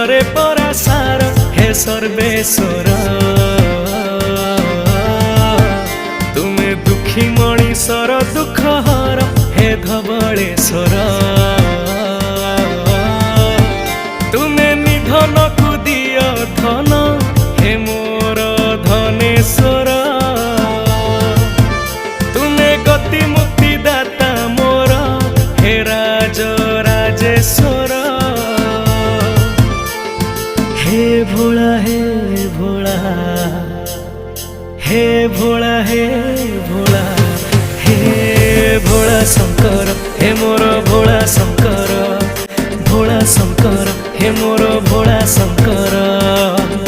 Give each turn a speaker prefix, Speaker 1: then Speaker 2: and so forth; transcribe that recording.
Speaker 1: रे परासार हे सर्वेश्वर तुमे दुखी मणिषर दुख हर हे धवलेश्वर तुमे निधन को दिय धन हे मोर धनेश्वर तुमे गति मुक्ति दाता मोर हे राज राजेश्वर हे भोला हे भोला हे भोला हे भोला हे भोला शंकर हे मोर भोला शंकर भोला शंकर हे मोर भोला शंकर।